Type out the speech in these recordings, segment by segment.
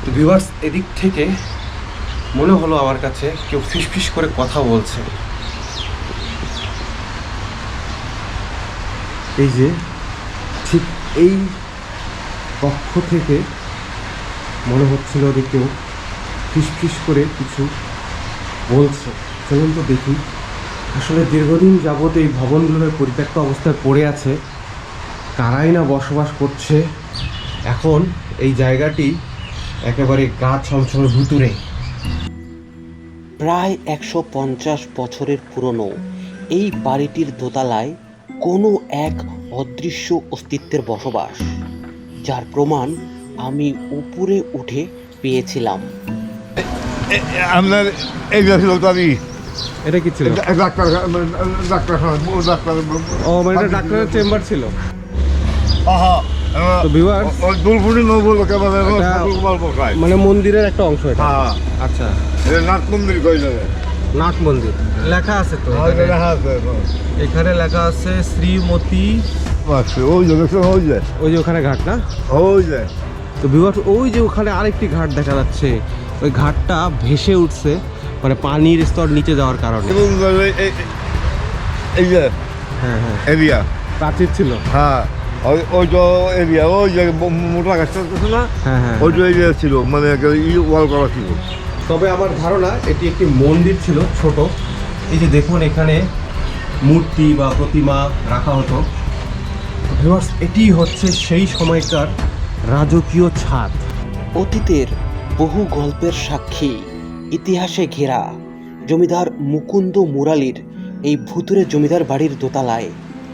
তো ভিউয়ার্স, এদিক থেকে মনে হলো আমার কাছে কেউ ফিসফিস করে কথা বলছে। এই যে ঠিক এই কক্ষ থেকে মনে হচ্ছিল যে কেউ ফিসফিস করে কিছু বলছে। চলুন তো দেখি। আসলে দীর্ঘদিন যাবত এই ভবনগুলোর পরিত্যক্ত অবস্থায় পড়ে আছে, কারাই না বসবাস করছে। এখন এই জায়গাটি একেবারে গা ছমছমের ভুতুড়ে। প্রায় ১৫০ বছরের পুরনো এই বাড়িটির দোতলায় কোনো এক অদৃশ্য অস্তিত্বের বসবাস, যার প্রমাণ আমি উপরে উঠে পেয়েছিলাম। আপনার এই ছিল তো আমি এটা কি ছিল? ডাক্তার ডাক্তার ডাক্তার ও মানে এটা ডাক্তারের চেম্বার ছিল। আহা তো ভিউয়ার্স, দুলপুরি নবল কেমন মানে মন্দিরের একটা অংশ এটা। হ্যাঁ আচ্ছা, এটা নাট মন্দির কইলে নাট মন্দির লেখা আছে তো এখানে। এখানে লেখা আছে শ্রীমতী। ওই যে ওই যে ওই যে ওখানে ঘাট না? ওই যে তো ভিউয়ার্স, ওই যে ওখানে আরেকটি ঘাট দেখা যাচ্ছে। ওই ঘাটটা ভেসে উঠছে, মানে পানির স্তর নিচে যাওয়ার কারণে। এবং এই যে হ্যাঁ হ্যাঁ, এরিয়া প্রাচীর ছিল। হ্যাঁ ওই তো এরিয়া ওই যে মোটা গাছটা আছে না, হ্যাঁ হ্যাঁ, ওই যে এরিয়া ছিল, মানে ওয়াল করা ছিল। তবে আমার ধারণা এটি একটি মন্দির ছিল ছোট। এই যে দেখুন, এখানে মূর্তি বা প্রতিমা রাখা হতো। ভিউয়ার্স, এটি হচ্ছে সেই সময়কার রাজকীয় ছাদ। অতীতের বহু গল্পের সাক্ষী, ইতিহাসে ঘেরা জমিদার মুকুন্দ মুরালির এই ভুতুরে জমিদার বাড়ির দোতলায়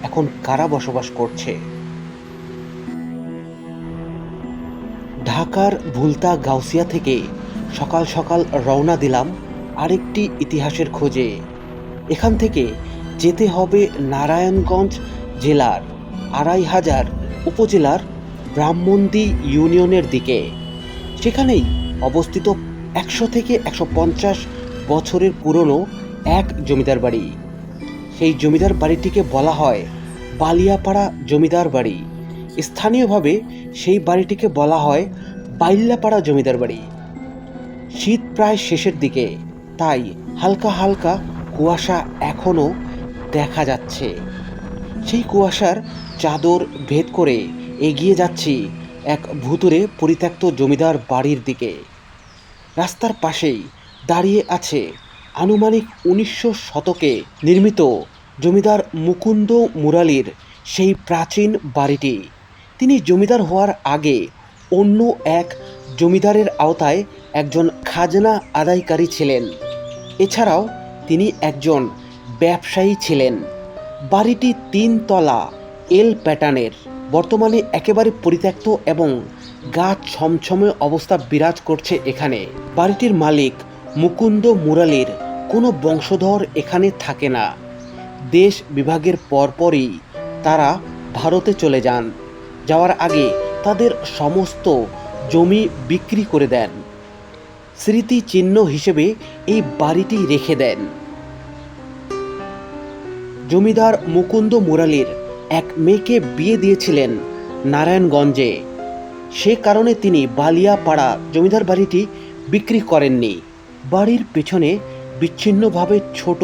এখন কারা বসবাস করছে? ঢাকার ভুলতা গাউসিয়া থেকে সকাল সকাল রওনা দিলাম আরেকটি ইতিহাসের খোঁজে। এখান থেকে যেতে হবে নারায়ণগঞ্জ জেলার ২৫০০ উপজেলার ব্রাহ্মণদী ইউনিয়নের দিকে। সেখানেই অবস্থিত ১০০ থেকে ১৫০ বছরের পুরনো এক জমিদার বাড়ি। সেই জমিদার বাড়িটিকে বলা হয় বালিয়াপাড়া জমিদার বাড়ি। স্থানীয়ভাবে সেই বাড়িটিকে বলা হয় বাইল্লাপাড়া জমিদার বাড়ি। শীত প্রায় শেষের দিকে, তাই হালকা হালকা কুয়াশা এখনও দেখা যাচ্ছে। সেই কুয়াশার চাদর ভেদ করে এগিয়ে যাচ্ছি এক ভুতুরে পরিত্যক্ত জমিদার বাড়ির দিকে। রাস্তার পাশেই দাঁড়িয়ে আছে আনুমানিক ১৯০০ শতকে নির্মিত জমিদার মুকুন্দ মুরালির সেই প্রাচীন বাড়িটি। তিনি জমিদার হওয়ার আগে অন্য এক জমিদারের আওতায় একজন খাজনা আদায়কারী ছিলেন। এছাড়াও তিনি একজন ব্যবসায়ী ছিলেন। বাড়িটি ৩ তলা, এল প্যাটার্নের, বর্তমানে একেবারে পরিত্যক্ত এবং গা ছমছমে অবস্থা বিরাজ করছে এখানে। বাড়িটির মালিক মুকুন্দ মুরালির কোনো বংশধর এখানে থাকে না। দেশ বিভাগের পরপরই তারা ভারতে চলে যান। যাওয়ার আগে তাদের সমস্ত জমি বিক্রি করে দেন। স্মৃতিচিহ্ন হিসেবে এই বাড়িটি রেখে দেন। জমিদার মুকুন্দ মুরালির এক মেয়েকে বিয়ে দিয়েছিলেন নারায়ণগঞ্জে। সে কারণে তিনি বালিয়াপাড়া জমিদার বাড়িটি বিক্রি করেননি। বাড়ির পেছনে বিচ্ছিন্নভাবে ছোট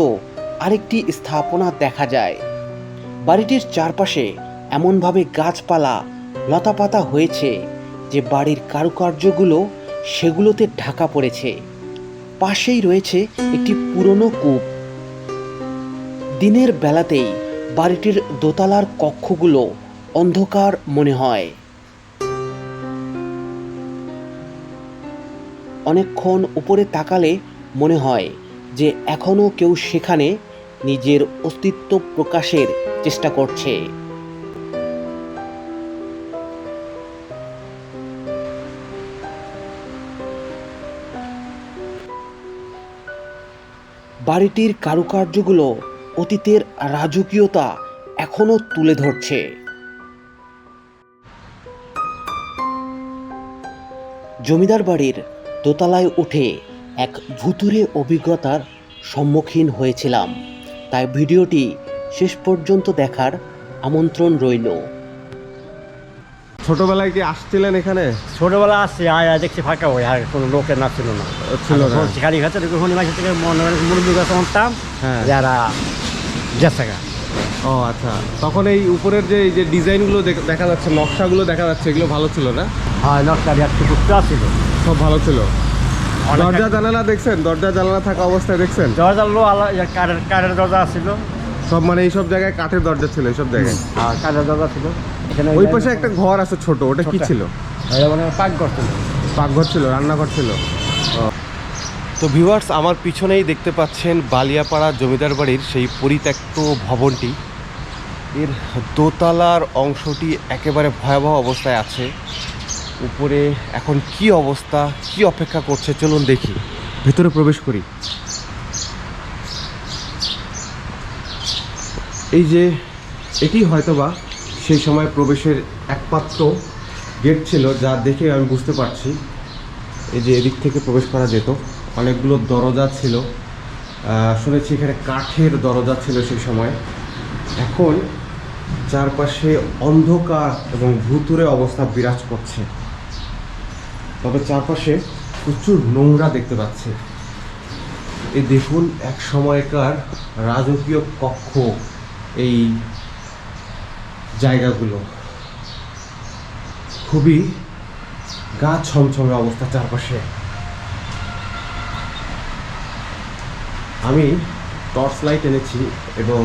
আরেকটি স্থাপনা দেখা যায়। বাড়িটির চারপাশে এমনভাবে গাছপালা লতাপাতা হয়েছে যে বাড়ির কারুকার্যগুলো সেগুলোতে ঢাকা পড়েছে। পাশেই রয়েছে একটি পুরনো কূপ। দিনের বেলাতেই বাড়িটির দোতলার কক্ষগুলো অন্ধকার মনে হয়। অনেকক্ষণ উপরে তাকালে মনে হয় যে এখনো কেউ সেখানে নিজের অস্তিত্ব প্রকাশের চেষ্টা করছে। বাড়িটির কারুকার্যগুলো অতীতের রাজকীয়তা এখনো তুলে ধরছে। জমিদার বাড়ির দোতলায় উঠে এক ভুতুরে অভিজ্ঞতার সম্মুখীন হয়েছিলাম, তাই ভিডিওটি শেষ পর্যন্ত দেখার আমন্ত্রণ রইল। ছোটবেলায় কি আসছিলেন এখানে? ছোটবেলা আসছি আয় দেখছি ফাঁকা হয়ে আর কোনো লোকের না ছিল না ছিল না। খালি খাচ্ছে ওখানে মাঝে থেকে মুরব্বী গাছ আনতাম হ্যাঁ। যারা গেছে গা। ও আচ্ছা, তখন এই উপরের যে এই যে ডিজাইনগুলো দেখা যাচ্ছে, নকশাগুলো দেখা যাচ্ছে, এগুলো ভালো ছিল না? হ্যাঁ নকশারি একটু ঘুরতে আসছিল। সব ভালো ছিল। অনেক- দরজা জানালা দেখছেন? দরজা জানালা থাকা অবস্থায় দেখছেন? দরজা লো আলা কাঠের দরজা আসছিল। সব মানে এইসব জায়গায় কাঠের দরজা ছিল এইসব জায়গায়। হ্যাঁ কাঠের দরজা ছিল এখানে। ওই পাশে একটা ঘর আছে ছোট, ওটা কি ছোট। ছিল? এটা মানে পাকঘর ছিল। পাকঘর ছিল, রান্নাঘর ছিল। তো ভিউয়ার্স, আমার পিছনেই দেখতে পাচ্ছেন বালিয়াপাড়া জমিদার বাড়ির সেই পরিত্যক্ত ভবনটি। এর দোতলার অংশটি একেবারে ভয়াবহ অবস্থায় আছে। উপরে এখন কি অবস্থা, কি অপেক্ষা করছে, চলুন দেখি, ভেতরে প্রবেশ করি। এই যে এটি হয়তোবা সেই সময় প্রবেশের একমাত্র গেট ছিল, যা দেখে আমি বুঝতে পারছি এই যে এদিক থেকে প্রবেশ করা যেত। অনেকগুলো দরজা ছিল, শুনেছি এখানে কাঠের দরজা ছিল সেই সময়। এখন চারপাশে অন্ধকার এবং ভুতুড়ে অবস্থা বিরাজ করছে, তবে চারপাশে প্রচুর নোংরা দেখতে পাচ্ছে। এই দেখুন, এক সময়কার রাজকীয় কক্ষ এই জায়গাগুলো, খুবই গা ছমছমে অবস্থা চারপাশে। আমি টর্চ লাইট এনেছি এবং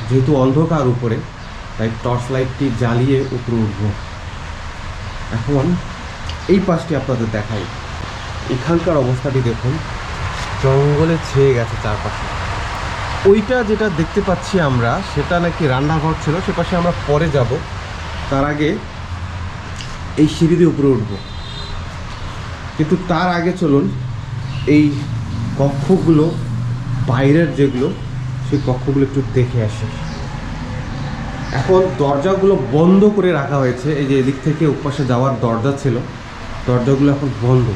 যেহেতু অন্ধকার উপরে, তাই টর্চ লাইটটি জ্বালিয়ে উপরে উঠব। এখন এই পাশটি আপনাদের দেখাই। এখানকার অবস্থাটি দেখুন, জঙ্গলে ছেয়ে গেছে চারপাশে। ওইটা যেটা দেখতে পাচ্ছি আমরা, সেটা নাকি রান্নাঘর ছিল, সে পাশে আমরা পরে যাব। তার আগে এই সিঁড়ি দিয়ে উপরে উঠব, কিন্তু তার আগে চলুন এই কক্ষগুলো, বাইরের যেগুলো, সেই কক্ষগুলো একটু দেখে আসি। এখন দরজাগুলো বন্ধ করে রাখা হয়েছে। এই যে এদিক থেকে ওপাশে যাওয়ার দরজা ছিল, দরজাগুলো এখন বন্ধ।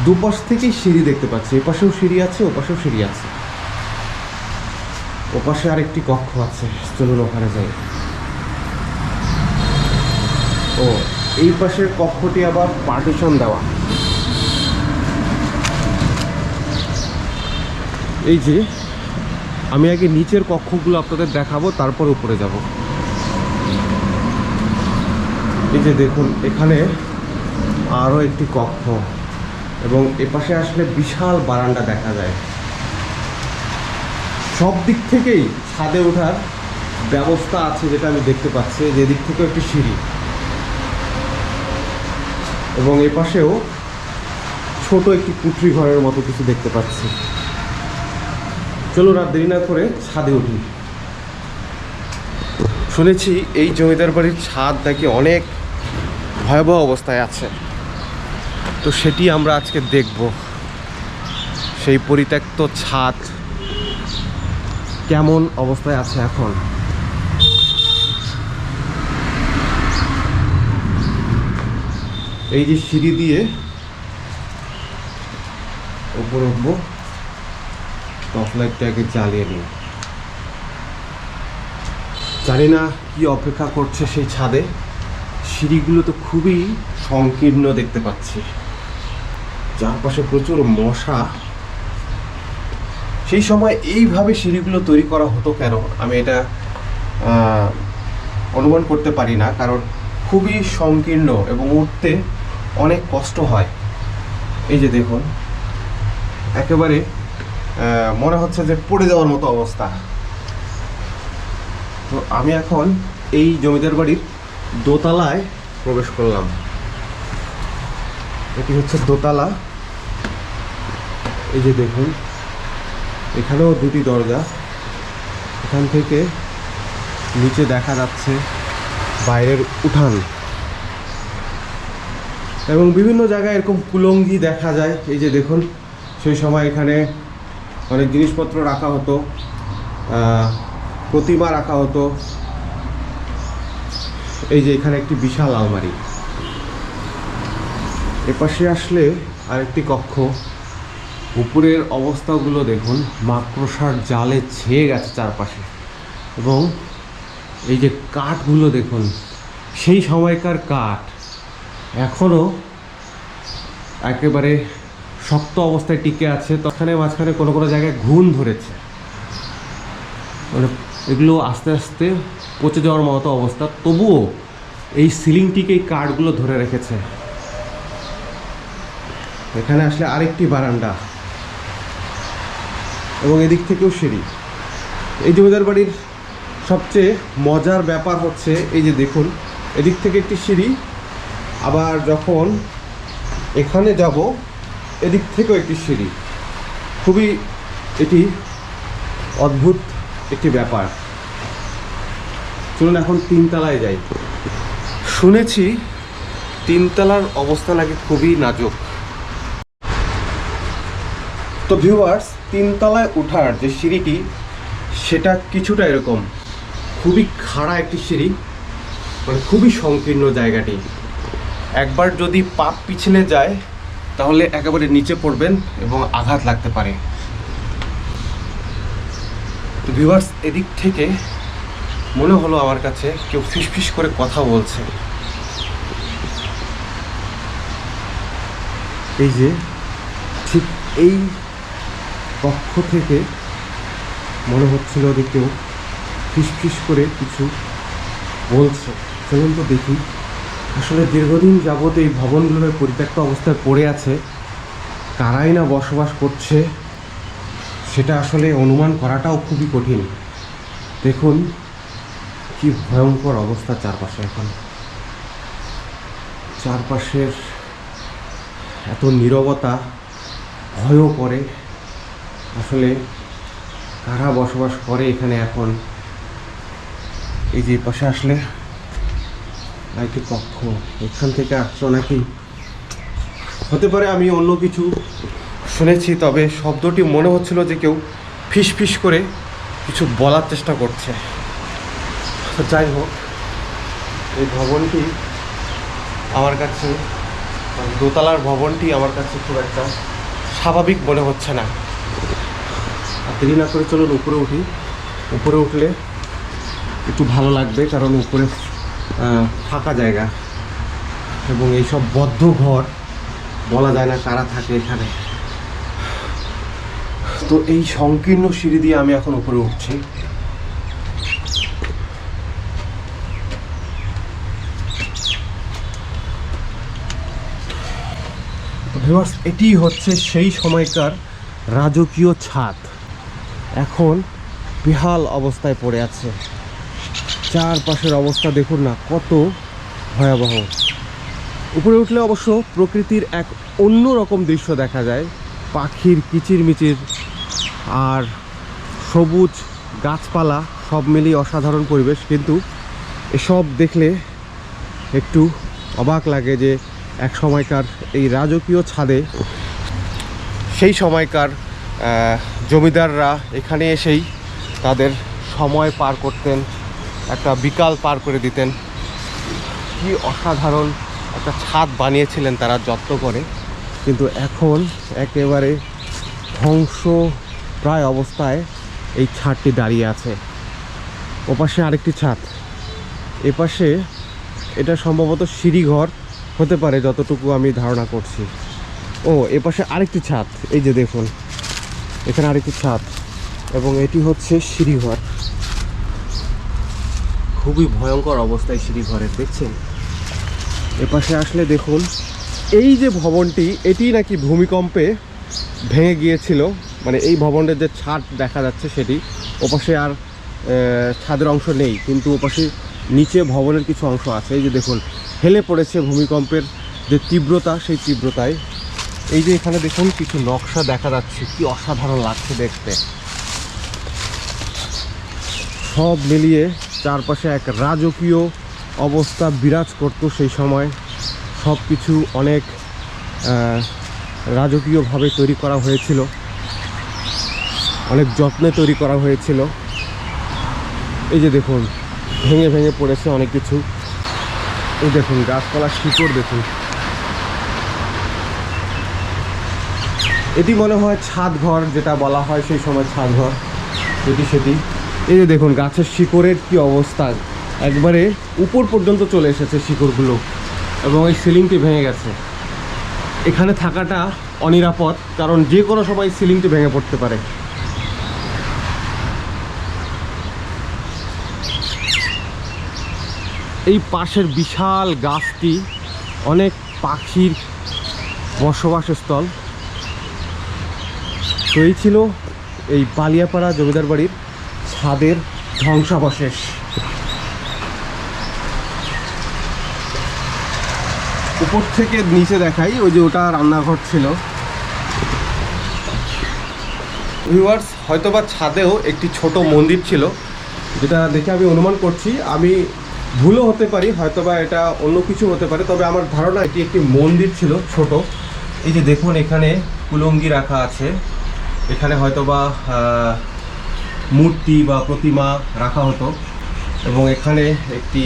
দুপাশ থেকেই সিঁড়ি দেখতে পাচ্ছি, এপাশেও সিঁড়ি আছে, ওপাশেও সিঁড়ি আছে। ওপাশে আরেকটি কক্ষ আছে, চলুন ওখানে যাই। ও, এই পাশের কক্ষটি আবার পার্টিশন দেওয়া। এই যে আমি আগে নিচের কক্ষগুলো আপনাদের দেখাবো, তারপর উপরে যাব। এই যে দেখুন, এখানে আরও একটি কক্ষ, এবং এপাশে আসলে বিশাল বারান্দা দেখা যায়। সব দিক থেকেই ছাদে ওঠার ব্যবস্থা আছে, যেটা আমি দেখতে পাচ্ছি। যে দিক থেকেও একটি সিঁড়ি, এবং এপাশেও ছোট একটি কুঠরি ঘরের মতো কিছু দেখতে পাচ্ছি। চলো, রাত দেরি না করে ছাদে উঠি। শুনেছি এই জমিদার বাড়ির ছাদ নাকি অনেক ভয়াবহ অবস্থায় আছে, তো সেটি আমরা আজকে দেখব। সেই পরিত্যক্ত ছাদ কেমন অবস্থায় আছে এখন। এই যে সিঁড়ি দিয়ে উপরে উঠবো, টর্চ লাইটটাকে জ্বালিয়ে নিই। জানি না কি অপেক্ষা করছে সেই ছাদে। সিঁড়িগুলো তো খুবই সংকীর্ণ দেখতে পাচ্ছি, চারপাশে প্রচুর মশা। সেই সময় এইভাবে সিঁড়িগুলো তৈরি করা হতো কেন, আমি এটা অনুমান করতে পারি না, কারণ খুবই সংকীর্ণ এবং উঠতে অনেক কষ্ট হয়। এই যে দেখুন, একেবারে মনে হচ্ছে যে পড়ে যাওয়ার মতো অবস্থা। তো আমি এখন এই জমিদার বাড়ির দোতলায় প্রবেশ করলাম। এটি হচ্ছে দোতলা। এই যে দেখুন, এখানেও দুটি দরজা। এখান থেকে নিচে দেখা যাচ্ছে বাইরের উঠান, এবং বিভিন্ন জায়গায় এরকম কুলঙ্গি দেখা যায়। এই যে দেখুন, সেই সময় এখানে অনেক জিনিসপত্র রাখা হতো, প্রতিমা রাখা হতো। এই যে এখানে একটি বিশাল আলমারি। এপাশে আসলে আরেকটি কক্ষ। উপরের অবস্থাগুলো দেখুন, মাকড়সার জালে ছেয়ে গেছে চারপাশে, এবং এই যে কাঠগুলো দেখুন, সেই সময়কার কাঠ এখনও একেবারে শক্ত অবস্থায় টিকে আছে। তখনই মাঝখানে কোনো কোনো জায়গায় ঘুণ ধরেছে, মানে এগুলো আস্তে আস্তে পচে যাওয়ার মতো অবস্থা, তবুও এই সিলিংটিকে এই কাঠগুলো ধরে রেখেছে। এখানে আসলে আরেকটি বারান্দা এবং এদিক থেকেও সিঁড়ি। এই জমিদার বাড়ির সবচেয়ে মজার ব্যাপার হচ্ছে এই যে দেখুন, এদিক থেকে একটি সিঁড়ি, আবার যখন এখানে যাব এদিক থেকেও একটি সিঁড়ি। খুবই এটি অদ্ভুত একটি ব্যাপার। চলুন এখন তিনতলায় যাই। শুনেছি তিনতলার অবস্থা নাকি খুবই নাজুক। তো ভিউয়ার্স, তিনতলায় ওঠার যে সিঁড়িটি সেটা কিছুটা এরকম, খুবই খাড়া একটি সিঁড়ি, মানে খুবই সংকীর্ণ জায়গাটি। একবার যদি পা পিছলে যায় তাহলে একেবারে নিচে পড়বেন এবং আঘাত লাগতে পারে। তো ভিউয়ার্স, এদিক থেকে মনে হলো আমার কাছে কেউ ফিসফিস করে কথা বলছে। এই যে ঠিক এই কক্ষ থেকে মনে হচ্ছিল যে কেউ ফিসফিস করে কিছু বলছে। চলুন তো দেখি। আসলে দীর্ঘদিন যাবত এই ভবনগুলোর পরিত্যক্ত অবস্থায় পড়ে আছে, কারাই না বসবাস করছে সেটা আসলে অনুমান করাটাও খুবই কঠিন। দেখুন কি ভয়ঙ্কর অবস্থা চারপাশে। এখন চারপাশের এত নীরবতা, ভয়ও করে। আসলে কারা বসবাস করে এখানে এখন? এই যে পাশে আসলে একটি কক্ষ, এখান থেকে আসছো নাকি? হতে পারে আমি অন্য কিছু শুনেছি, তবে শব্দটি মনে হচ্ছিল যে কেউ ফিস ফিস করে কিছু বলার চেষ্টা করছে। তো যাই হোক, এই ভবনটি আমার কাছে, দোতলার ভবনটি আমার কাছে খুব একটা স্বাভাবিক মনে হচ্ছে না। আর দেরি না করে চলুন উপরে উঠি। উপরে উঠলে একটু ভালো লাগবে, কারণ উপরে ফাঁকা জায়গা এবং এইসব বদ্ধ ঘর, বলা যায় না কারা থাকে এখানে। তো এই সংকীর্ণ সিঁড়ি দিয়ে আমি এখন উপরে উঠছি। ভিউয়ার্স, এটি হচ্ছে সেই সময়কার রাজকীয় ছাদ। এখন বেহাল অবস্থায় পড়ে আছে। চারপাশের অবস্থা দেখুন না, কত ভয়াবহ। উপরে উঠলে অবশ্য প্রকৃতির এক অন্য রকম দৃশ্য দেখা যায়। পাখির কিচিরমিচির আর সবুজ গাছপালা সব মিলিয়ে অসাধারণ পরিবেশ। কিন্তু এসব দেখলে একটু অবাক লাগে যে এক সময়কার এই রাজকীয় ছাদে সেই সময়কার জমিদাররা এখানে এসেই তাদের সময় পার করতেন, একটা বিকাল পার করে দিতেন। কি অসাধারণ একটা ছাদ বানিয়েছিলেন তারা যত্ন করে। কিন্তু এখন একেবারে ধ্বংস প্রায় অবস্থায় এই ছাদটি দাঁড়িয়ে আছে। ওপাশে আরেকটি ছাদ, এপাশে এটা সম্ভবত সিঁড়িঘর হতে পারে যতটুকু আমি ধারণা করছি। ও, এপাশে আরেকটি ছাদ, এই যে দেখুন এখানে আরেকটি ছাদ, এবং এটি হচ্ছে সিঁড়িঘর। খুবই ভয়ঙ্কর অবস্থায় সিঁড়িঘরের, দেখছেন? এপাশে আসলে দেখুন এই যে ভবনটি, এটি নাকি ভূমিকম্পে ভেঙে গিয়েছিল। মানে এই ভবনের যে ছাদ দেখা যাচ্ছে সেটি, ওপাশে আর ছাদের অংশ নেই, কিন্তু ওপাশে নিচে ভবনের কিছু অংশ আছে। এই যে দেখুন হেলে পড়েছে ভূমিকম্পের যে তীব্রতা, সেই তীব্রতায়। এই যে এখানে দেখুন কিছু নকশা দেখা যাচ্ছে, কি অসাধারণ লাগছে দেখতে। সব মিলিয়ে চারপাশে এক রাজকীয় অবস্থা বিরাজ করত সেই সময়। সব কিছু অনেক রাজকীয়ভাবে তৈরি করা হয়েছিল, অনেক যত্নে তৈরি করা হয়েছিল। এই যে দেখুন ভেঙে ভেঙে পড়েছে অনেক কিছু। এই দেখুন গাছপালার শিকড় দেখুন। এটি মনে হয় ছাদ ঘর, যেটা বলা হয় সেই সময় ছাদ ঘর, এটি সেটি। এই যে দেখুন গাছের শিকড়ের কি অবস্থা, একবারে উপর পর্যন্ত চলে এসেছে শিকড়গুলো, এবং এই সিলিংটি ভেঙে গেছে। এখানে থাকাটা অনিরাপদ, কারণ যে কোনো সময় সিলিংটি ভেঙে পড়তে পারে। এই পাশের বিশাল গাছটি অনেক পাখির বসবাসস্থল। তো এই ছিল এই বালিয়াপাড়া জমিদার বাড়ির ছাদের ধ্বংসাবশেষ। উপর থেকে নিচে দেখাই, ওই যে ওটা রান্নাঘর ছিল। ভিউয়ার্স, হয়তোবা ছাদেও একটি ছোট মন্দির ছিল, যেটা দেখে আমি অনুমান করছি, আমি ভুলও হতে পারি, হয়তোবা এটা অন্য কিছু হতে পারে, তবে আমার ধারণা এটি একটি মন্দির ছিল ছোট। এই যে দেখুন, এখানে কুলঙ্গি রাখা আছে, এখানে হয়তোবা মূর্তি বা প্রতিমা রাখা হতো, এবং এখানে একটি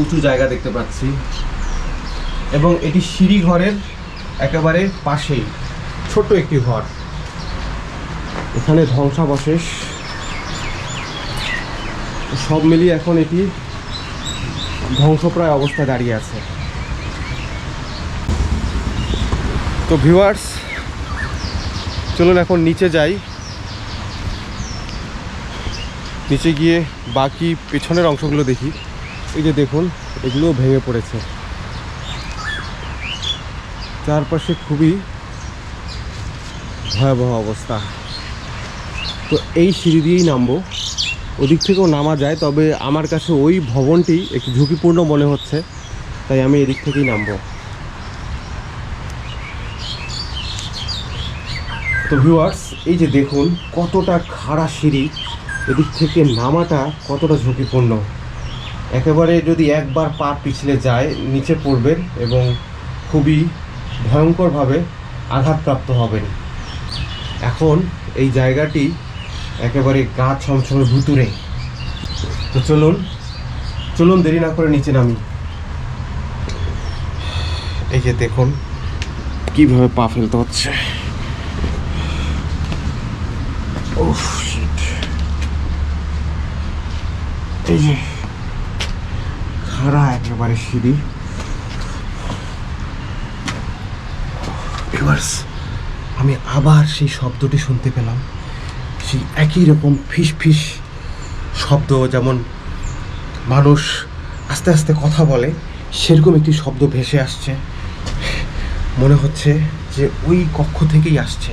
উঁচু জায়গা দেখতে পাচ্ছি, এবং এটি সিঁড়ি ঘরের একেবারে পাশেই ছোট একটি ঘর। এখানে ধ্বংসাবশেষ সব মিলিয়ে এখন এটি ধ্বংসপ্রায় অবস্থায় দাঁড়িয়ে আছে। তো ভিউয়ার্স, চলুন এখন নিচে যাই। নিচে গিয়ে বাকি পেছনের অংশগুলো দেখি। এই যে দেখুন, এগুলোও ভেঙে পড়েছে। চারপাশে খুবই ভয়াবহ অবস্থা। তো এই সিঁড়ি দিয়েই নামবো, ওদিক থেকেও নামা যায়, তবে আমার কাছে ওই ভবনটি একটু ঝুঁকিপূর্ণ মনে হচ্ছে, তাই আমি এদিক থেকেই নামবো। তো ভিউয়ার্স, এই যে দেখুন কতটা খাড়া সিঁড়ি, এদিক থেকে নামাটা কতটা ঝুঁকিপূর্ণ। একেবারে যদি একবার পা পিছলে যায় নিচে পড়বেন এবং খুবই ভয়ঙ্করভাবে আঘাতপ্রাপ্ত হবেন। এখন এই জায়গাটি একেবারে গা ছমছমে ভুতুরে। তো চলুন দেরি না করে নিচে নামি। এই যে দেখুন কিভাবে পা ফেলতে হচ্ছে। ওহ শিট, এই যে খাড়া একেবারে সিঁড়ি। ভিউয়ার্স, আমি আবার সেই শব্দটি শুনতে পেলাম, সেই একই রকম ফিস ফিস শব্দ, যেমন মানুষ আস্তে আস্তে কথা বলে সেরকম একটি শব্দ ভেসে আসছে। মনে হচ্ছে যে ওই কক্ষ থেকেই আসছে।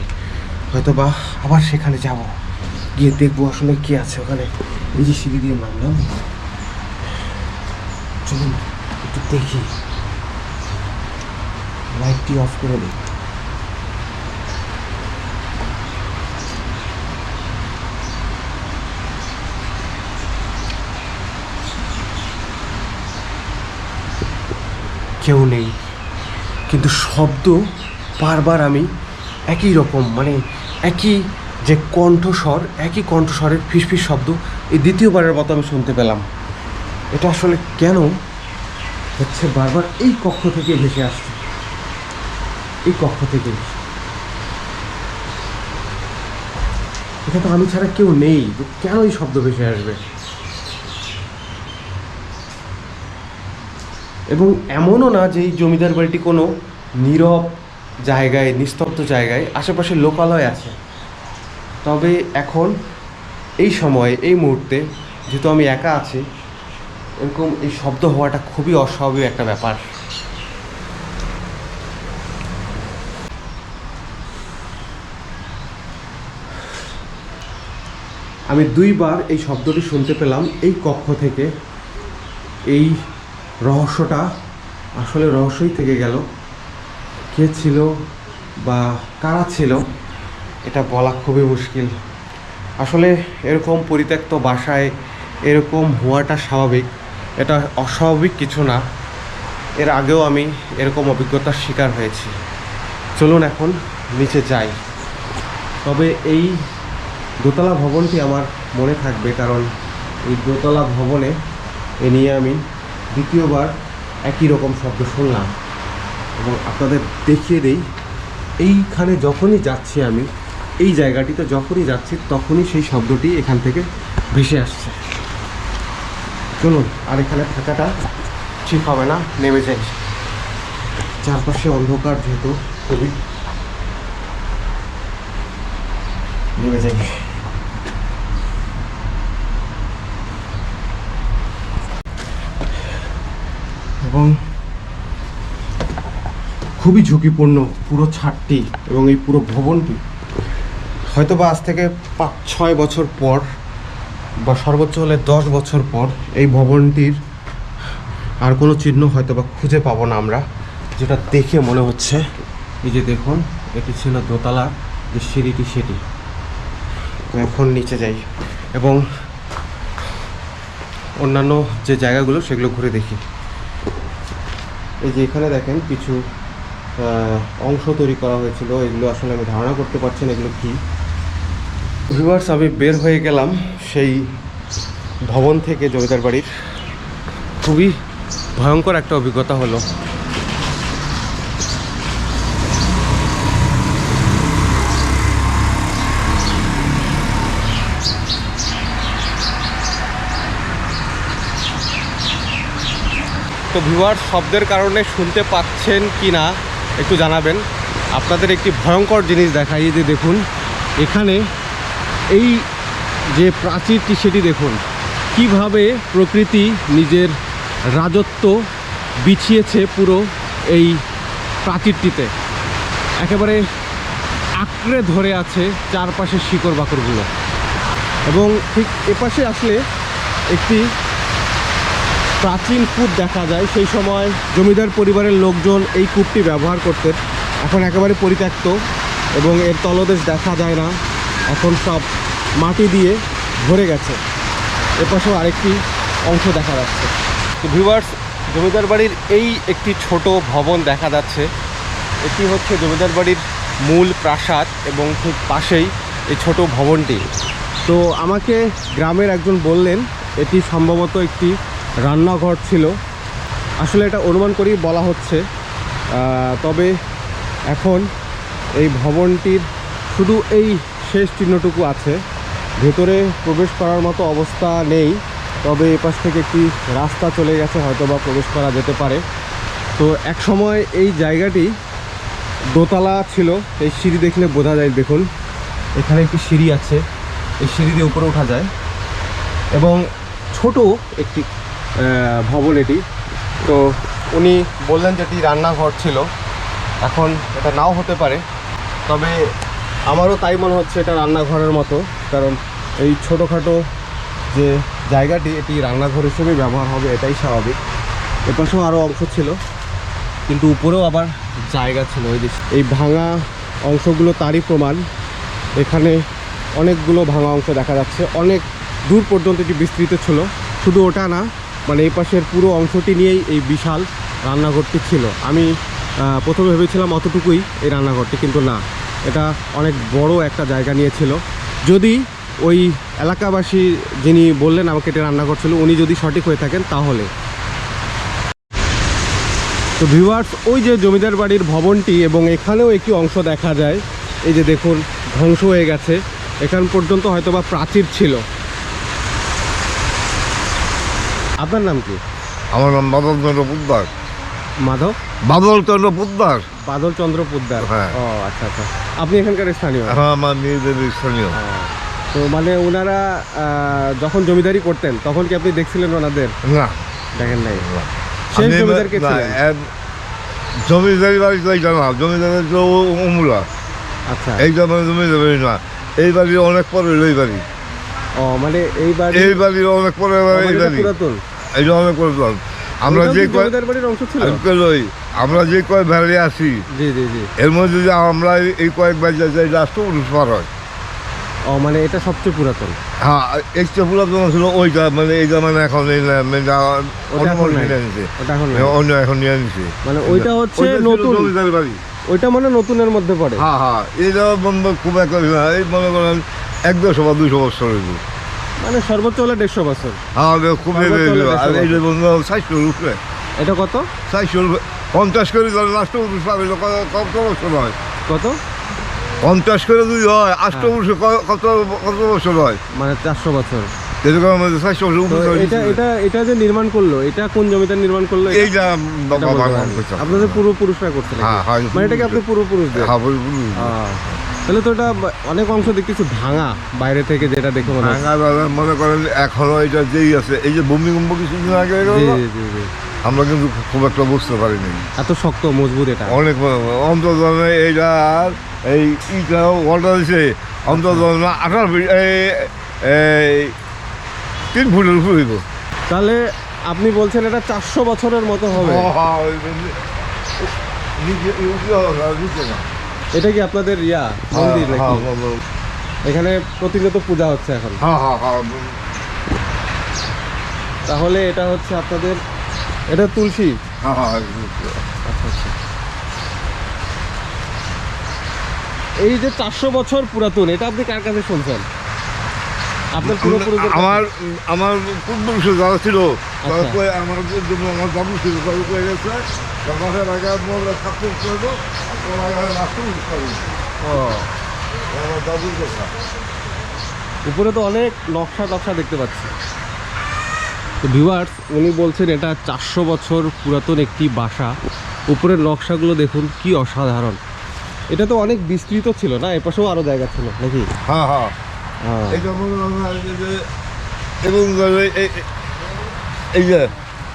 হয়তোবা আবার সেখানে যাব, গিয়ে দেখবো আসলে কি আছে ওখানে। এই যে সিঁড়ি দিয়ে নামলাম, চলুন একটু দেখি। লাইটটি অফ করে দিই। কেউ নেই, কিন্তু শব্দ বারবার আমি একই রকম, মানে একই যে কণ্ঠস্বর, একই কণ্ঠস্বরের ফিসফিস শব্দ এই দ্বিতীয়বারের মতো আমি শুনতে পেলাম। এটা আসলে কেন হচ্ছে বারবার এই কক্ষ থেকে ভেসে আসছে, এই কক্ষ থেকে। এখানে তো আমি ছাড়া কেউ নেই, তো কেন এই শব্দ ভেসে আসবে? এবং এমনও না যে এই জমিদার বাড়িটি কোনো নীরব জায়গায়, নিস্তব্ধ জায়গায়, আশেপাশে লোকালয় আছে। তবে এখন এই সময়ে, এই মুহূর্তে যেহেতু আমি একা আছি, এরকম এই শব্দ হওয়াটা খুবই অস্বাভাবিক একটা ব্যাপার। আমি দুইবার এই শব্দটি শুনতে পেলাম এই কক্ষ থেকে। এই রহস্যটা আসলে রহস্যই থেকে গেল। কে ছিল বা কারা ছিল এটা বলা খুবই মুশকিল। আসলে এরকম পরিত্যক্ত বাসায় এরকম হওয়াটা স্বাভাবিক, এটা অস্বাভাবিক কিছু না। এর আগেও আমি এরকম অভিজ্ঞতার শিকার হয়েছি। চলুন এখন নিচে যাই। তবে এই দোতলা ভবনটি আমার মনে থাকবে, কারণ এই দোতলা ভবনে এ নিয়ে আমি দ্বিতীয়বার একই রকম শব্দ শুনলাম। এবং আপনাদের দেখিয়ে দেই, এইখানে যখনই যাচ্ছি আমি, এই জায়গাটিতে যখনই যাচ্ছি, তখনই সেই শব্দটি এখান থেকে ভেসে আসছে। চলুন, আর এখানে থাকাটা ঠিক হবে না, নেমে যাই। চারপাশে অন্ধকার যেহেতু খুবই, নেমে যাই। এবং খুবই ঝুঁকিপূর্ণ পুরো ছাদটি এবং এই পুরো ভবনটি। হয়তো বা আজ থেকে 5-6 বছর পর বা সর্বোচ্চ হলে 10 বছর পর এই ভবনটির আর কোনো চিহ্ন হয়তো বা খুঁজে পাবো না আমরা, যেটা দেখে মনে হচ্ছে। এই যে দেখুন, এটি ছিল দোতলা যে সিঁড়িটি, সেটি। তো এখন নিচে যাই এবং অন্যান্য যে জায়গাগুলো সেগুলো ঘুরে দেখি। এই যে এখানে দেখেন কিছু অংশ তৈরি করা হয়েছিল, এগুলো আসলে আমি ধারণা করতে পারছি না এগুলো কী। ভিউয়ার্স, আমি বের হয়ে গেলাম সেই ভবন থেকে, জমিদার বাড়ির। খুবই ভয়ঙ্কর একটা অভিজ্ঞতা হলো। তো ভিউয়ার্স, শব্দের কারণে শুনতে পাচ্ছেন কি না একটু জানাবেন। আপনাদের একটি ভয়ঙ্কর জিনিস দেখাই। যে দেখুন, এখানে এই যে প্রাচীরটি, সেটি দেখুন কিভাবে প্রকৃতি নিজের রাজত্ব বিছিয়েছে পুরো এই প্রাচীরটিতে। একেবারে আঁকড়ে ধরে আছে চারপাশের শিকড় বাকড়গুলো। এবং ঠিক এপাশে আসলে একটি প্রাচীন কূপ দেখা যায়। সেই সময় জমিদার পরিবারের লোকজন এই কূপটি ব্যবহার করতেন। এখন একেবারে পরিত্যক্ত এবং এর তলদেশ দেখা যায় না, এখন সব মাটি দিয়ে ভরে গেছে। এপাশেও আরেকটি অংশ দেখা যাচ্ছে। তো ভিউয়ার্স, জমিদার বাড়ির এই একটি ছোট ভবন দেখা যাচ্ছে। এটি হচ্ছে জমিদার বাড়ির মূল প্রাসাদ এবং ঠিক পাশেই এই ছোট ভবনটি। তো আমাকে গ্রামের একজন বললেন এটি সম্ভবত একটি রান্নাঘর ছিল। আসলে এটা অনুমান করেই বলা হচ্ছে। তবে এখন এই ভবনটির শুধু এই শেষ চিহ্নটুকু আছে, ভেতরে প্রবেশ করার মতো অবস্থা নেই। তবে এপাশ থেকে একটি রাস্তা চলে গেছে, হয়তো বা প্রবেশ করা যেতে পারে। তো এক সময় এই জায়গাটি দোতলা ছিল। এই সিঁড়ি দেখলে বোঝা যায়। দেখুন, এখানে একটি সিঁড়ি আছে, এই সিঁড়ি দিয়ে উপরে ওঠা যায় এবং ছোট একটি ভবন এটি। তো উনি বললেন যে এটি রান্নাঘর ছিল। এখন এটা নাও হতে পারে, তবে আমারও তাই মনে হচ্ছে এটা রান্নাঘরের মতো, কারণ এই ছোটোখাটো যে জায়গাটি এটি রান্নাঘর হিসেবে ব্যবহার হবে, এটাই স্বাভাবিক। এপাশেও আরও অংশ ছিল, কিন্তু উপরেও আবার জায়গা ছিল। ওই যে এই ভাঙা অংশগুলো তারই প্রমাণ। এখানে অনেকগুলো ভাঙা অংশ দেখা যাচ্ছে, অনেক দূর পর্যন্ত এটি বিস্তৃত ছিল। শুধু ওটা না, মানে এই পাশের পুরো অংশটি নিয়েই এই বিশাল রান্নাঘরটি ছিল। আমি প্রথমে ভেবেছিলাম অতটুকুই এই রান্নাঘরটি, কিন্তু না, এটা অনেক বড় একটা জায়গা নিয়েছিল। যদি ওই এলাকাবাসী যিনি বললেন আমাকে এটা রান্নাঘর ছিল, উনি যদি সঠিক হয়ে থাকেন তাহলে। তো ভিউয়ার্স, ওই যে জমিদার বাড়ির ভবনটি এবং এখানেও একটি অংশ দেখা যায়। এই যে দেখুন, ধ্বংস হয়ে গেছে। এখান পর্যন্ত হয়তো বা প্রাচীর ছিল। আপনার নাম কি? আমার নাম বাদল চন্দ্র পোদ্দার। মাধব? বাদল চন্দ্র পোদ্দার। বাদল চন্দ্র পোদ্দার। হ্যাঁ। ও আচ্ছা আচ্ছা, আপনি এখানকার স্থানীয়? হ্যাঁ, আমার নিজেদের স্থানীয়। তো মানে ওনারা যখন জমিদারি করতেন তখন কি আপনি দেখছিলেন ওনাদের? না, দেখেন নাই। শেষ জমিদার কে ছিলেন? জমিদারি বাড়ি তো এইটা না, জমিদারের তো অমুলা। আচ্ছা, এইটা মানে জমিদার বাড়ি না, এই বাড়ি অনেক পরে এই বাড়ি। ও মানে এই বাড়ি, এই বাড়ি অনেক পরে এই বাড়ি, পুরাতন। এইটা অনেক পরে। আমরা যে জমিদার বাড়ির অংশ ছিল। আমরা যে কয়েক ভ্যালি আছি, জি জি জি, এর মধ্যে যে আমরা এই কয়েক বাড়ি যাই, রাষ্ট্র উৎপার হয়। ও মানে এটা সবচেয়ে পুরাতন। হ্যাঁ, একটা পুরাতন ছিল ওইটা, মানে এইটা মানে এখন ওটা এখন নাই। অন্য এখন নিয়ে নিছে। মানে ওইটা হচ্ছে নতুন জমিদার বাড়ি। ওইটা মানে নতুনের মধ্যে পড়ে। হ্যাঁ হ্যাঁ, এইটা খুব একটা এই মনে করেন 100 বা 200 বছর হইব। মানে সর্বোচ্চ হলে 150 বছর। হ্যাঁ, খুব আর এই যে বন্ধু 400 উপরে। এটা কত? 450 করে রাষ্ট্র উৎপার হইলো কত বছর হয়? কত? 50 করে যদি হয় 8 বছর কত কত বছর হয়? মানে 400 বছর। এরকম আমাদের 400 বছর তো উপরে এটা এটা এটা যে নির্মাণ করলো, এটা কোন জমিদার নির্মাণ করলো? এটা? এইটা এটা বলতে পারেন। আপনাদের পূর্বপুরুষরা করছে নাকি? হ্যাঁ, হ্যাঁ, মানে এটা কি আপনাদের পূর্বপুরুষদের? হ্যাঁ, তাহলে তো এটা অনেক অংশ দেখতেছি ভাঙা বাইরে থেকে, যেটা দেখে মনে হয়। মনে করেন এখনো এটা যেই আছে, এই যে ভূমিকম্প কিছুদিন আগে গেল, জি জি জি। আমরা কিন্তু খুব একটা বুঝতে পারিনি। এত শক্ত মজবুত এটা? অনেক অন্তত এইটা এই ইটা অর্ডার দিছে অন্তত 18 ফিট, এই 3 ফুটের উপর হইব। তাহলে আপনি বলছেন এটা 400 বছরের মতো হবে? এটা কি আপনাদের মন্দির নাকি? এখানে প্রতিনিয়ত পূজা হচ্ছে এখন? তাহলে এটা হচ্ছে আপনাদের, এটা তুলসী? আচ্ছা আচ্ছা। এই যে 400 বছর পুরাতন, এটা আপনি কার কাছে শুনছেন? আপনার পূর্বপুরুষদের কাছে? আমার পূর্বপুরুষ যারা ছিল তারা আচ্ছা। কয়ে আমার দাদু ছিল, তারা কয়ে গেছে মাসের আগে ঠাকুর করবো, ও, আমার দাদুর কথা। উপরে তো অনেক নকশা টকশা দেখতে পাচ্ছি। তো ভিউয়ার্স, উনি বলছেন এটা 400 বছর পুরাতন একটি বাসা। উপরের নকশাগুলো দেখুন কি অসাধারণ। এটা তো অনেক বিস্তৃত ছিল না? এপাশেও আরো জায়গা ছিল নাকি? হ্যাঁ হ্যাঁ, এটা মনে হয় যে এবং এই যে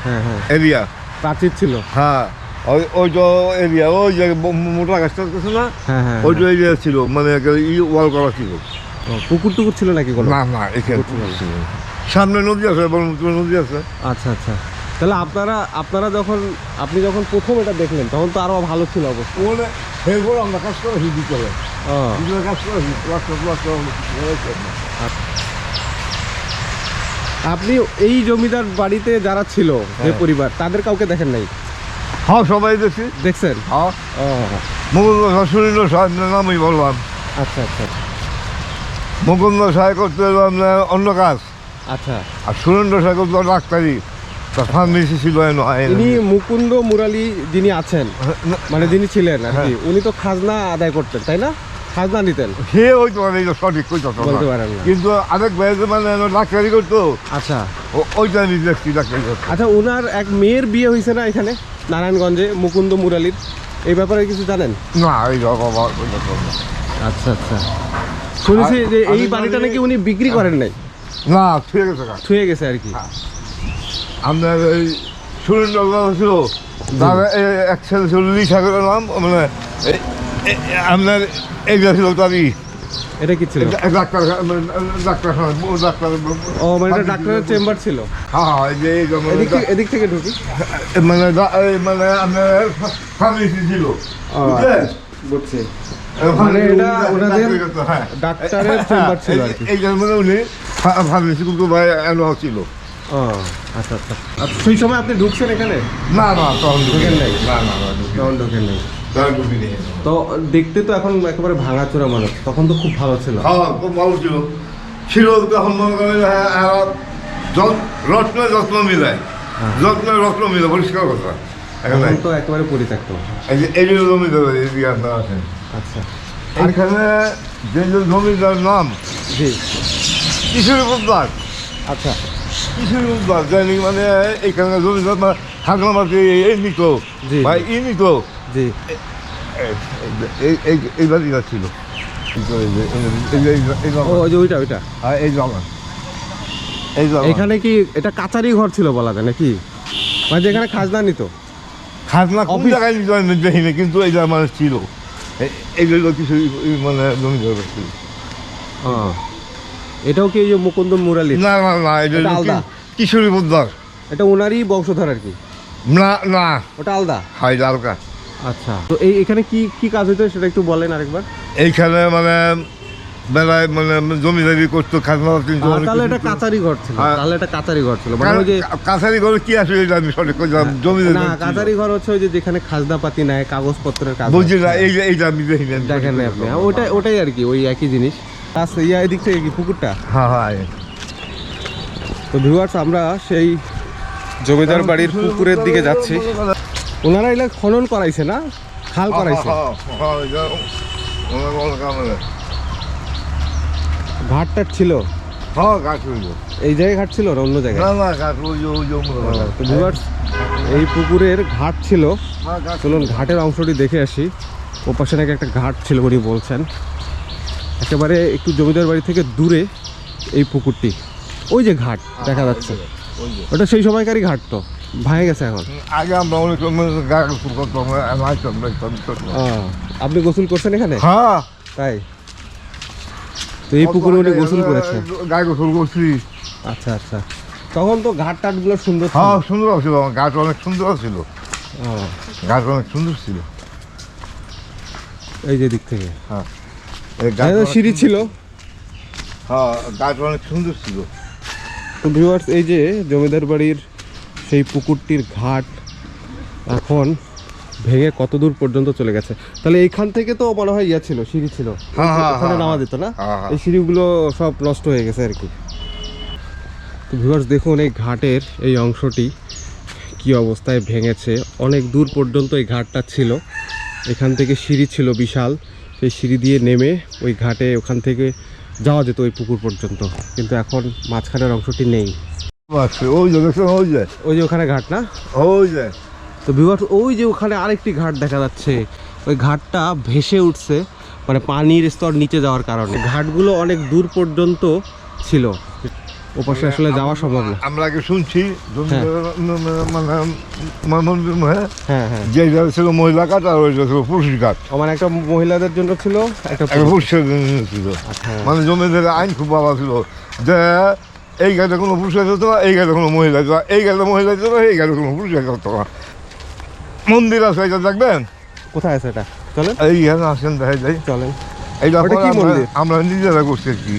হ্যাঁ হ্যাঁ, এরিয়া, প্রাচীর ছিল। হ্যাঁ ওই তো এরিয়া, ওই যে মোটা গাছটা আছে না, হ্যাঁ হ্যাঁ, ওই তো এরিয়া ছিল, মানে ওয়াল করা ছিল। পুকুর টুকুর ছিল নাকি কোনো? না না, এখানে ছিল। সামনে নদী আছে, ব্রহ্মপুত্র নদী আছে। আচ্ছা আচ্ছা। তাহলে আপনারা আপনি যখন প্রথম এটা দেখলেন তখন তো আরো ভালো ছিল অবস্থা? ওখানে এরপর আমরা কাজ করা হিন্দি করে ও, কাজ করা আপনি এই জমিদার বাড়িতে যারা ছিল, যে পরিবার, তাদের কাউকে দেখেন নাই? হ্যাঁ, সবাই দেখছি। দেখছেন? হ্যাঁ, ও, মুকুন্দ সুরেন্দ্র সাহেবের নামই বললাম। আচ্ছা আচ্ছা মুকুন্দ সাহেব করতে অন্য কাজ, আচ্ছা। আর সুরেন্দ্র সাহেব করতে ডাক্তারি, তার ফার্মেসি ছিল। ইনি মুকুন্দ মুরালি যিনি আছেন, মানে যিনি ছিলেন আর কি, উনি তো খাজনা আদায় করতেন, তাই না? খাজনা নিতেন? সে হইতে পারে, সঠিক বলতে পারেন না। কিন্তু আরেক ভাই মানে ডাক্তারি করতো, আচ্ছা ওইটা আমি দেখছি ডাক্তারি করতো। আচ্ছা, ওনার এক মেয়ের বিয়ে হয়েছে না এখানে নারায়ণগঞ্জে, মুকুন্দ মুরালির? এই ব্যাপারে কিছু জানেন? না, এই বাবা। আচ্ছা আচ্ছা। শুনেছি যে এই আমি বাড়িটা জানি- নাকি উনি বিক্রি করেন নাই, না, ঠিক আছে। ছুঁয়ে গেছে আর কি। আপনার এই সুরেন্দ্র ছিল, তার এক ছেলে ছিল লিসাগরের নাম, মানে আপনার এইটা ছিল তারই এটা কি ছিল? ডাক্তার। ও, মানে এটা ডাক্তারের চেম্বার ছিল? হ্যাঁ, এই যে এদিক থেকে ঢুকি। মানে আপনার ফার্মেসি ছিল, বুঝলেন? বুঝছি। মানে এটা ওনাদের হ্যাঁ, ডাক্তারের চেম্বার ছিল আর কি। এই জন্য উনি ফার্মেসি কিন্তু ভাই ছিল। ও আচ্ছা আচ্ছা। সেই সময় আপনি ঢুকছেন এখানে? না না, তখন ঢুকেন নাই? না না, তখন ঢুকেন নাই। তখন ঢুকিনি। তো দেখতে তো এখন একেবারে ভাঙাচোরা মানুষ, তখন তো খুব ভালো ছিল। হ্যাঁ, খুব ভালো ছিল। তখন মনে করেন যত্ন মিলায়, রত্ন মিলে পরিষ্কার কথা। এখন তো একেবারে পরিত্যক্ত। এই যে জমিদার এদিকে আপনার আছেন, আচ্ছা। এখানে যে জমিদার নাম জি। কিশোরী পোদ্দার। আচ্ছা। কিশোরী পোদ্দার জানি, মানে এইখানে জমিদার হাগলা মাটি এই নিত, জি। বা ই নিত, জি। এই বাড়িটা ছিল। ও, ওই যে ওইটা। এই জমা, এই জমা এখানে কি এটা কাচারি ঘর ছিল বলা যায় নাকি? মানে যেখানে খাজনা নিত? খাজনা কোন অফিস? জায়গায় নিতে আমি দেখিনি, কিন্তু এইটা মানে ছিল। এইগুলো কিছু মানে জমিদার ছিল। ও, এটাও কি এই যে মুকুন্দ মুরালি? না না না, এটা আলাদা। কিশোরী পোদ্দার। এটা ওনারই বংশধর আর কি? না না, ওটা আলাদা। হাই হালকা। আচ্ছা। তো এখানে কি কাজ হইতো সেটা একটু বলেন আরেকবার। এইখানে মানে বেলায় মানে জমিদারি করতো, খাজনা কিন্তু অনেক তাহলে কিছু এটা ছিল। কাচারি ঘর ছিল? হ্যাঁ। তাহলে এটা কাচারি ঘর ছিল, মানে ওই যে কাছারি ঘরে কি আসে এটা আমি সঠিক করে জমিদারি না, কাচারি ঘর হচ্ছে ওই যে যেখানে খাজনা পাতি নেয়, কাগজপত্রের কাজ। বুঝছি না, এইটা আমি দেখিনি। দেখেন না আপনি? ওটাই আর কি, ওই একই জিনিস। আচ্ছা, এদিক থেকে কি পুকুরটা? হ্যাঁ হ্যাঁ। তো ভিউয়ার্স, আমরা সেই জমিদার বাড়ির পুকুরের দিকে যাচ্ছি। ওনারা এগুলো খনন করাইছে না, খাল করাইছে? ঘাটটাট ছিল? হ্যাঁ গাছ হইল এই জায়গায় ঘাট ছিল আর অন্য জায়গায়? না না গাছ ওই তো ভিউয়ার্স, এই পুকুরের ঘাট ছিল। হ্যাঁ গাছ চলুন ঘাটের অংশটি দেখে আসি। ও পাশে নাকি একটা ঘাট ছিল উনি বলছেন। একেবারে একটু জমিদার বাড়ি থেকে দূরে এই পুকুরটি। ওই যে ঘাট দেখা যাচ্ছে, ওই যে ওটা সেই সময়কারই ঘাট, তো ভাঙে গেছে এখন। আগে আমরা অনেক গাছ করতাম আপনি গোসল করছেন এখানে? হ্যাঁ তাই? তো এই পুকুরে উনি গোসল করেছেন? গায়ে গোসল করছি। আচ্ছা আচ্ছা। তখন তো ঘাট টাটগুলো সুন্দর ছিল। হ্যাঁ সুন্দর ছিল, গাছ অনেক সুন্দর ছিল, ও, গাছ অনেক সুন্দর ছিল। এই যে দিক থেকে হ্যাঁ এই গাছ এখানে তো অনেক সিঁড়ি সুন্দর- ছিল। হ্যাঁ গাছ অনেক সুন্দর ছিল। তো ভিউয়ার্স, এই যে জমিদার বাড়ির সেই পুকুরটির ঘাট এখন ভেঙে কত দূর পর্যন্ত চলে গেছে। তাহলে এইখান থেকে তো মনে হয় ইয়া ছিল, সিঁড়ি ছিল, হ্যাঁ, হ্যাঁ, ওখানে হ্যাঁ, নামা যেত না? হ্যাঁ, হ্যাঁ। এই সিঁড়িগুলো সব নষ্ট হয়ে গেছে আর কি। তো ভিউয়ার্স দেখুন, এই ঘাটের এই অংশটি কি অবস্থায় ভেঙেছে। অনেক দূর পর্যন্ত এই ঘাটটা ছিল, এখান থেকে সিঁড়ি ছিল বিশাল, সেই সিঁড়ি দিয়ে নেমে ওই ঘাটে ওখান থেকে যাওয়া যেত ওই পুকুর পর্যন্ত, কিন্তু এখন মাঝখানের অংশটি নেই। আছে ওই যে দেখছেন, ওই যে ওই যে ওখানে ঘাট না? ওই যে তো ভিউয়ার্স, ওই যে ওখানে আরেকটি ঘাট দেখা যাচ্ছে, ওই ঘাটটা ভেসে উঠছে, মানে পানির স্তর নিচে যাওয়ার কারণে। ঘাটগুলো অনেক দূর পর্যন্ত ছিল, ওপাশে আসলে যাওয়া সম্ভব না। আমরা আগে শুনছি হ্যাঁ হ্যাঁ, যে জায়গা ছিল মহিলা কাঠ আর ওই জায়গা ছিল পুরুষ কাঠ, মানে একটা মহিলাদের জন্য ছিল, একটা একটা পুরুষের জন্য ছিল। আচ্ছা। মানে জমিদের আইন খুব ভালো ছিল যে এই গাড়িতে কোনো পুরুষ যেত না, এই গাড়িতে কোনো মহিলা যেত না, এই গাড়িতে মহিলা যেত না, এই গাড়িতে কোনো পুরুষ যেত না। মন্দির আছে, এটা দেখবেন? কোথায় আছে এটা? চলেন এইখানে আসেন, দেখা যায়। চলেন। এইটা ওটা কি মন্দির? আমরা নিজেরা করছি আর কি।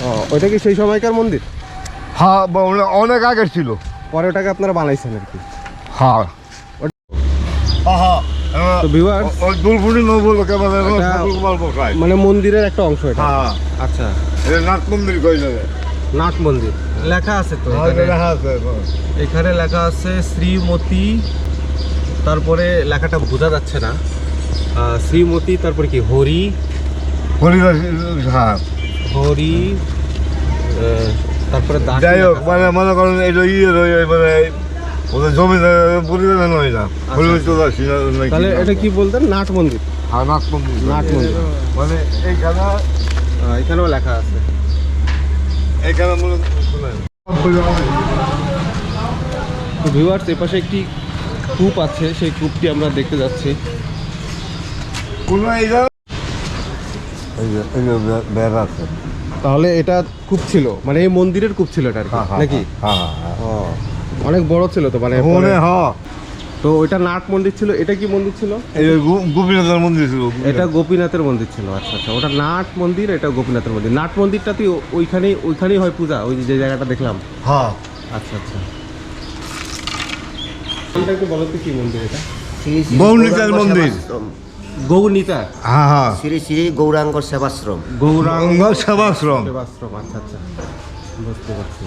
ও, ওইটা কি সেই সময়কার মন্দির? হ্যাঁ অনেক আগের ছিল। পরে ওটাকে আপনারা বানাইছেন আর কি? হ্যাঁ তো ভিউয়ার্স, দুলপুরি নৌবলকে এটা- মানে মন্দিরের একটা অংশ এটা? হ্যাঁ আচ্ছা, এটা নাট মন্দির কই যাবে। নাট মন্দির লেখা আছে তো হ্যাঁ, এটা দেখা আছে। এখানে লেখা আছে শ্রীমতী, তারপরে লেখাটা বোঝা যাচ্ছে না। শ্রীমতী, তারপরে কি হরি, হরিদাস, হ্যাঁ হরি, তারপরে দাস। যাই হোক, মানে মনে করেন এটা মানে ওদের জমিদার পরিবার নয় না, হরিদাস তো দাসী নাকি। তাহলে এটা কি বলতেন? নাট মন্দির? হ্যাঁ নাট মন্দির, নাট মন্দির। মানে এইখানে এখানেও লেখা আছে। এইখানে মনে তো ভিউয়ার্স, এ পাশে একটি কূপ আছে, সেই কূপটি আমরা দেখতে যাচ্ছি। কোনো এইখানে বেড়া আছে। তাহলে এটা কূপ ছিল, মানে এই মন্দিরের কূপ ছিল এটা আর কি, নাকি? হ্যাঁ ও, অনেক বড় ছিল তো, মানে মনে পরে- হয় তো ওইটা নাট মন্দির ছিল, এটা কি মন্দির ছিল? এই গোপীনাথের মন্দির ছিল। এটা গোপীনাথের মন্দির ছিল। আচ্ছা আচ্ছা, ওটা নাট মন্দির, এটা গোপীনাথের মন্দির। নাট মন্দিরটাতে ওইখানেই হয় পূজা, ওই যে জায়গাটা দেখলাম। হ্যাঁ আচ্ছা আচ্ছা। নামটা একটু বলো তো, কি মন্দির এটা? গৌরনীতার মন্দির। গৌরনীতা? হ্যাঁ হ্যাঁ, শ্রী শ্রী গৌরাঙ্গ সেবাশ্রম। গৌরাঙ্গ সেবাশ্রম। সেবাশ্রম, আচ্ছা আচ্ছা, বুঝতে পারছি।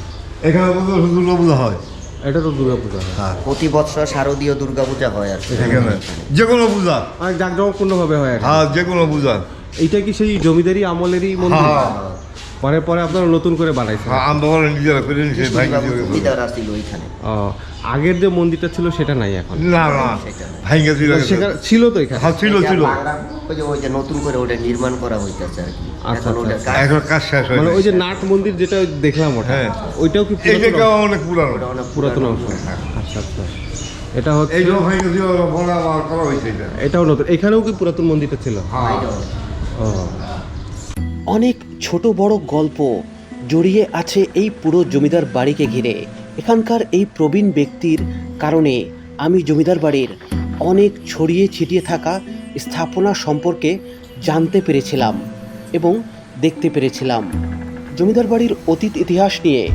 এখানে দুর্গা পূজা হয়। এটা তো দুর্গা পূজা হয়। হ্যাঁ প্রতি বছর শারদীয় দুর্গাপূজা হয় আর কি। এখানে যে কোনো পূজা, অনেক জাঁকজমকপূর্ণভাবে হয় আর কি। হ্যাঁ যে কোনো পূজা। এইটা কি সেই জমিদারি আমলেরই মন্দির? হ্যাঁ পরে পরে আপনারা নতুন করে বানাইছেন? হ্যাঁ, আমরা বলেন নিজেরা করে নিছি ভাই। জমিদার আসছিল ওইখানে। ও, আগের যে মন্দিরটা ছিল সেটা নাই এখন? না না ভাই গেছিল। সেখানে ছিল তো এখানে? হ্যাঁ ছিল ছিল। ওই যে নতুন করে ওটা নির্মাণ করা হইতেছে আর কি। আচ্ছা, এখন ওটা আচ্ছা। কাজ- এখন কাজ শেষ হয়ে মানে ওই গেছে। যে নাট মন্দির যেটা দেখলাম ওটা, হ্যাঁ। ওইটাও কি এই পুরাতন জায়গা অংশ? অনেক পুরানো। ওটা অনেক পুরাতন অংশ? হ্যাঁ। আচ্ছা আচ্ছা। এটা হচ্ছে, এই যে ভাই গেছিল বলা আমার করা হয়েছে এটা। এটাও নতুন। এখানেও কি পুরাতন মন্দিরটা ছিল? হ্যাঁ ও, অনেক ছোট বড় গল্প জড়িয়ে আছে এই পুরো জমিদার বাড়িকে ঘিরে। এখানকার এই প্রবীণ ব্যক্তির কারণে আমি জমিদার বাড়ির অনেক ছড়িয়ে ছিটিয়ে থাকা স্থাপনা সম্পর্কে জানতে পেরেছিলাম এবং দেখতে পেরেছিলাম। জমিদার বাড়ির অতীত ইতিহাস নিয়ে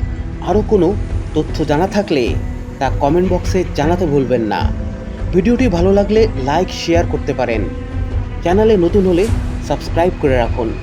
আরও কোনো তথ্য জানা থাকলে তা কমেন্ট বক্সে জানাতে ভুলবেন না। ভিডিওটি ভালো লাগলে লাইক শেয়ার করতে পারেন। চ্যানেলে নতুন হলে সাবস্ক্রাইব করে রাখুন।